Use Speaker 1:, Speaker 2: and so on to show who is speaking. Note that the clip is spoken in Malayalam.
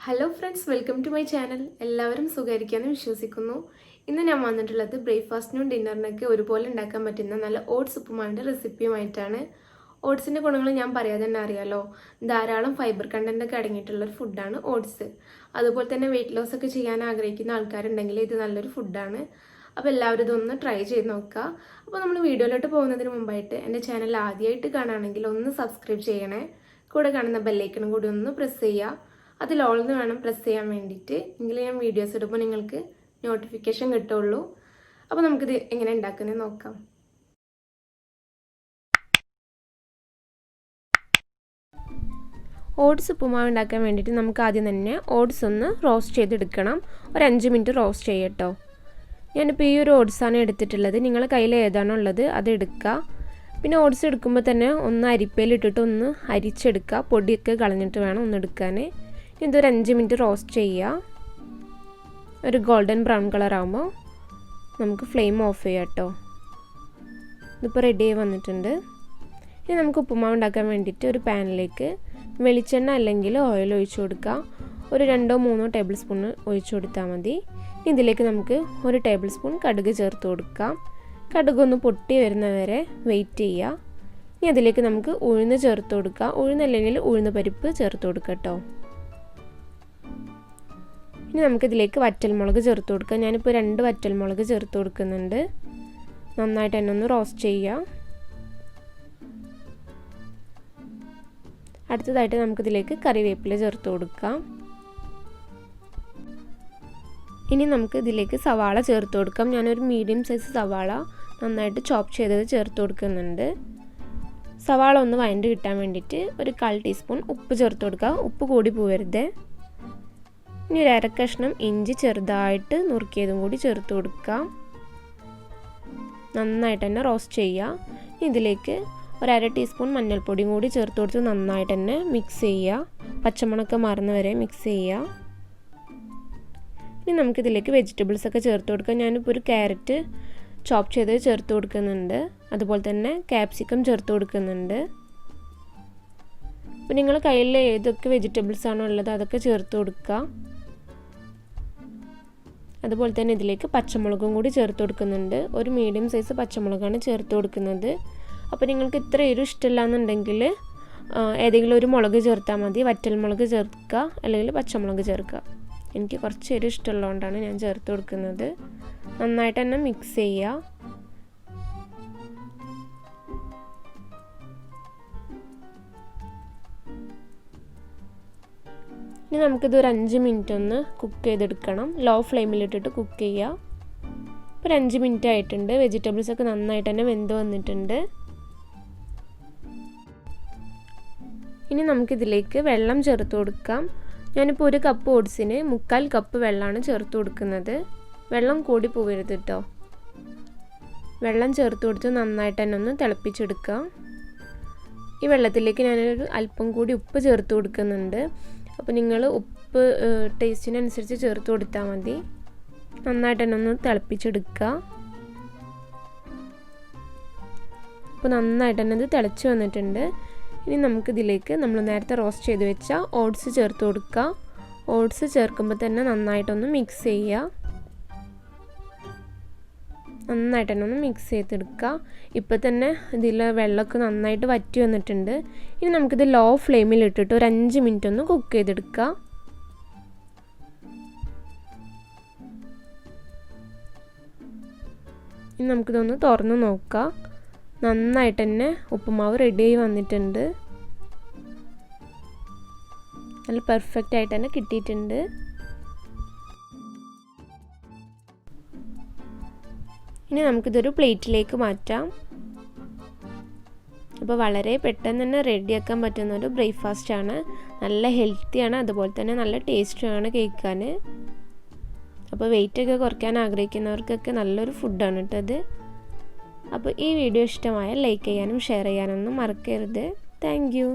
Speaker 1: Hello friends, welcome to my channel. എല്ലാവരും സുഖമായിരിക്കാമെന്ന് വിശ്വസിക്കുന്നു. ഇന്ന് ഞാൻ വന്നിട്ടുള്ളത് ബ്രേക്ക്ഫാസ്റ്റിനും ഡിന്നറിനൊക്കെ ഒരുപോലെ ഉണ്ടാക്കാൻ പറ്റുന്ന നല്ല ഓട്സ് ഉപ്പുമാവിൻ്റെ റെസിപ്പിയുമായിട്ടാണ്. ഓട്സിൻ്റെ ഗുണങ്ങൾ ഞാൻ പറയാതെ തന്നെ അറിയാലോ. ധാരാളം ഫൈബർ കണ്ടൻറ്റൊക്കെ അടങ്ങിയിട്ടുള്ളൊരു ഫുഡാണ് ഓട്സ്. അതുപോലെ തന്നെ വെയിറ്റ് ലോസ് ഒക്കെ ചെയ്യാൻ ആഗ്രഹിക്കുന്ന ആൾക്കാരുണ്ടെങ്കിൽ ഇത് നല്ലൊരു ഫുഡാണ്. അപ്പോൾ എല്ലാവരും ഇതൊന്ന് ട്രൈ ചെയ്ത് നോക്കുക. അപ്പോൾ നമ്മൾ വീഡിയോയിലോട്ട് പോകുന്നതിന് മുമ്പായിട്ട് എൻ്റെ ചാനൽ ആദ്യമായിട്ട് കാണുകയാണെങ്കിൽ ഒന്ന് സബ്സ്ക്രൈബ് ചെയ്യണേ. കൂടെ കാണുന്ന ബെല്ലൈക്കണും കൂടി ഒന്ന് പ്രസ് ചെയ്യുക. അതിൽ ഓൾന്ന് വേണം പ്രസ് ചെയ്യാൻ വേണ്ടിയിട്ട്. എങ്കിൽ ഞാൻ വീഡിയോസ് ഇടുമ്പോൾ നിങ്ങൾക്ക് നോട്ടിഫിക്കേഷൻ കിട്ടുള്ളൂ. അപ്പോൾ നമുക്കിത് എങ്ങനെ ഉണ്ടാക്കുന്നത് നോക്കാം. ഓട്സ് ഉപ്പുമാവ് ഉണ്ടാക്കാൻ വേണ്ടിയിട്ട് നമുക്ക് ആദ്യം തന്നെ ഓട്സ് ഒന്ന് റോസ്റ്റ് ചെയ്തെടുക്കണം. ഒരു 5 മിനിറ്റ് റോസ്റ്റ് ചെയ്യട്ടോ. ഞാനിപ്പോൾ ഈ ഒരു ഓട്സാണ് എടുത്തിട്ടുള്ളത്. നിങ്ങളുടെ കയ്യിൽ ഏതാണോ ഉള്ളത് അത് എടുക്കുക. പിന്നെ ഓട്സ് എടുക്കുമ്പോൾ തന്നെ ഒന്ന് അരിപ്പയിലിട്ടിട്ട് ഒന്ന് അരിച്ചെടുക്കുക. പൊടിയൊക്കെ കളഞ്ഞിട്ട് വേണം ഒന്ന് എടുക്കാൻ. ഇതൊരു 5 മിനിറ്റ് റോസ്റ്റ് ചെയ്യുക. ഒരു ഗോൾഡൻ ബ്രൗൺ കളർ ആകുമ്പോൾ നമുക്ക് ഫ്ലെയിം ഓഫ് ചെയ്യാം കേട്ടോ. ഇതിപ്പോൾ റെഡി ആയി വന്നിട്ടുണ്ട്. ഇനി നമുക്ക് ഉപ്പുമാവ് ഉണ്ടാക്കാൻ വേണ്ടിയിട്ട് ഒരു പാനിലേക്ക് വെളിച്ചെണ്ണ അല്ലെങ്കിൽ ഓയിൽ ഒഴിച്ചു കൊടുക്കുക. ഒരു 2-3 ടേബിൾ സ്പൂൺ ഒഴിച്ചു കൊടുത്താൽ മതി. ഇതിലേക്ക് നമുക്ക് 1 ടേബിൾ സ്പൂൺ കടുക് ചേർത്ത് കൊടുക്കാം. കടുകൊന്ന് പൊട്ടി വരുന്നവരെ വെയിറ്റ് ചെയ്യുക. ഇനി അതിലേക്ക് നമുക്ക് ഉഴുന്ന് ചേർത്ത് കൊടുക്കുക. ഉഴുന്നല്ലെങ്കിൽ ഉഴുന്ന് പരിപ്പ് ചേർത്ത് കൊടുക്കുക കേട്ടോ. ഇനി നമുക്കിതിലേക്ക് വറ്റൽമുളക് ചേർത്ത് കൊടുക്കാം. ഞാനിപ്പോൾ 2 വറ്റൽമുളക് ചേർത്ത് കൊടുക്കുന്നുണ്ട്. നന്നായിട്ട് തന്നെ ഒന്ന് റോസ്റ്റ് ചെയ്യുക. അടുത്തതായിട്ട് നമുക്കിതിലേക്ക് കറിവേപ്പില ചേർത്ത് കൊടുക്കാം. ഇനി നമുക്ക് ഇതിലേക്ക് സവാള ചേർത്ത് കൊടുക്കാം. ഞാനൊരു മീഡിയം സൈസ് സവാള നന്നായിട്ട് ചോപ്പ് ചെയ്തത് ചേർത്ത് കൊടുക്കുന്നുണ്ട്. സവാള ഒന്ന് വഴണ്ട് കിട്ടാൻ വേണ്ടിയിട്ട് ഒരു 1/4 ടീസ്പൂൺ ഉപ്പ് ചേർത്ത് കൊടുക്കുക. ഉപ്പ് കൂടി പോകരുത്. ഇനി ഒരു 1/2 കഷ്ണം ഇഞ്ചി ചെറുതായിട്ട് നുറുക്കിയതും കൂടി ചേർത്ത് കൊടുക്കാം. നന്നായിട്ട് തന്നെ റോസ്റ്റ് ചെയ്യുക. ഇതിലേക്ക് ഒരു 1/2 ടീസ്പൂൺ മഞ്ഞൾപ്പൊടിയും കൂടി ചേർത്ത് കൊടുത്ത് നന്നായിട്ട് തന്നെ മിക്സ് ചെയ്യുക. പച്ചമണമൊക്കെ മാറുന്നവരെ മിക്സ് ചെയ്യുക. ഇനി നമുക്കിതിലേക്ക് വെജിറ്റബിൾസ് ഒക്കെ ചേർത്ത് കൊടുക്കാം. ഞാനിപ്പോൾ ഒരു ക്യാരറ്റ് ചോപ്പ് ചെയ്ത് ചേർത്ത് കൊടുക്കുന്നുണ്ട്. അതുപോലെ തന്നെ ക്യാപ്സിക്കം ചേർത്ത് കൊടുക്കുന്നുണ്ട്. അപ്പോൾ നിങ്ങൾ കയ്യിൽ ഏതൊക്കെ വെജിറ്റബിൾസ് ആണോ ഉള്ളത് അതൊക്കെ ചേർത്ത് കൊടുക്കുക. അതുപോലെ തന്നെ ഇതിലേക്ക് പച്ചമുളകും കൂടി ചേർത്ത് കൊടുക്കുന്നുണ്ട്. ഒരു മീഡിയം സൈസ് പച്ചമുളകാണ് ചേർത്ത് കൊടുക്കുന്നത്. അപ്പോൾ നിങ്ങൾക്ക് ഇത്ര എരിവ് ഇഷ്ടമില്ല എന്നുണ്ടെങ്കിൽ ഏതെങ്കിലും ഒരു മുളക് ചേർത്താൽ മതി. വറ്റൽമുളക് ചേർക്കുക അല്ലെങ്കിൽ പച്ചമുളക് ചേർക്കുക. എനിക്ക് കുറച്ച് എരിവ് ഇഷ്ടമുള്ളതുകൊണ്ടാണ് ഞാൻ ചേർത്ത് കൊടുക്കുന്നത്. നന്നായിട്ട് തന്നെ മിക്സ് ചെയ്യുക. ഇനി നമുക്കിത് ഒരു 5 മിനിറ്റ് ഒന്ന് കുക്ക് ചെയ്തെടുക്കണം. ലോ ഫ്ലെയിമിലിട്ടിട്ട് കുക്ക് ചെയ്യുക. ഇപ്പോൾ ഒരു 5 മിനിറ്റ് ആയിട്ടുണ്ട്. വെജിറ്റബിൾസ് ഒക്കെ നന്നായിട്ട് തന്നെ വെന്ത് വന്നിട്ടുണ്ട്. ഇനി നമുക്കിതിലേക്ക് വെള്ളം ചേർത്ത് കൊടുക്കാം. ഞാനിപ്പോൾ 1 കപ്പ് ഓട്സിന് 3/4 കപ്പ് വെള്ളമാണ് ചേർത്ത് കൊടുക്കുന്നത്. വെള്ളം കൂടി പോകരുത് കേട്ടോ. വെള്ളം ചേർത്ത് കൊടുത്ത് നന്നായിട്ട് തന്നെ ഒന്ന് തിളപ്പിച്ചെടുക്കുക. ഈ വെള്ളത്തിലേക്ക് ഞാനൊരു അല്പം കൂടി ഉപ്പ് ചേർത്ത് കൊടുക്കുന്നുണ്ട്. അപ്പോൾ നിങ്ങൾ ഉപ്പ് ടേസ്റ്റിനനുസരിച്ച് ചേർത്ത് കൊടുത്താൽ മതി. നന്നായിട്ട് തന്നെ ഒന്ന് തിളപ്പിച്ചെടുക്കുക. അപ്പോൾ നന്നായിട്ട് തന്നെ ഇത് തിളച്ച് വന്നിട്ടുണ്ട്. ഇനി നമുക്കിതിലേക്ക് നമ്മൾ നേരത്തെ റോസ്റ്റ് ചെയ്ത് വെച്ച ഓട്സ് ചേർത്ത് കൊടുക്കുക. ഓട്സ് ചേർക്കുമ്പോൾ തന്നെ നന്നായിട്ടൊന്ന് മിക്സ് ചെയ്യുക. നന്നായിട്ട് തന്നെ ഒന്ന് മിക്സ് ചെയ്തെടുക്കുക. ഇപ്പോൾ തന്നെ ഇതിൽ വെള്ളമൊക്കെ നന്നായിട്ട് വറ്റി വന്നിട്ടുണ്ട്. ഇനി നമുക്കിത് ലോ ഫ്ലെയിമിൽ ഇട്ടിട്ട് ഒരു 5 മിനിറ്റ് ഒന്ന് കുക്ക് ചെയ്തെടുക്കുക. ഇനി നമുക്കിതൊന്ന് തുറന്ന് നോക്കാം. നന്നായിട്ട് തന്നെ ഉപ്പുമാവ് റെഡിയായി വന്നിട്ടുണ്ട്. നല്ല പെർഫെക്റ്റ് ആയിട്ട് തന്നെ കിട്ടിയിട്ടുണ്ട്. ഇനി നമുക്കിതൊരു പ്ലേറ്റിലേക്ക് മാറ്റാം. അപ്പോൾ വളരെ പെട്ടെന്ന് തന്നെ റെഡിയാക്കാൻ പറ്റുന്ന ഒരു ബ്രേക്ക്ഫാസ്റ്റാണ്. നല്ല ഹെൽത്തിയാണ്, അതുപോലെ തന്നെ നല്ല ടേസ്റ്റുമാണ് കഴിക്കാൻ. അപ്പോൾ വെയിറ്റൊക്കെ കുറയ്ക്കാൻ ആഗ്രഹിക്കുന്നവർക്കൊക്കെ നല്ലൊരു ഫുഡാണ് കേട്ടത്. അപ്പോൾ ഈ വീഡിയോ ഇഷ്ടമായാൽ ലൈക്ക് ചെയ്യാനും ഷെയർ ചെയ്യാനൊന്നും മറക്കരുത്. Thank you.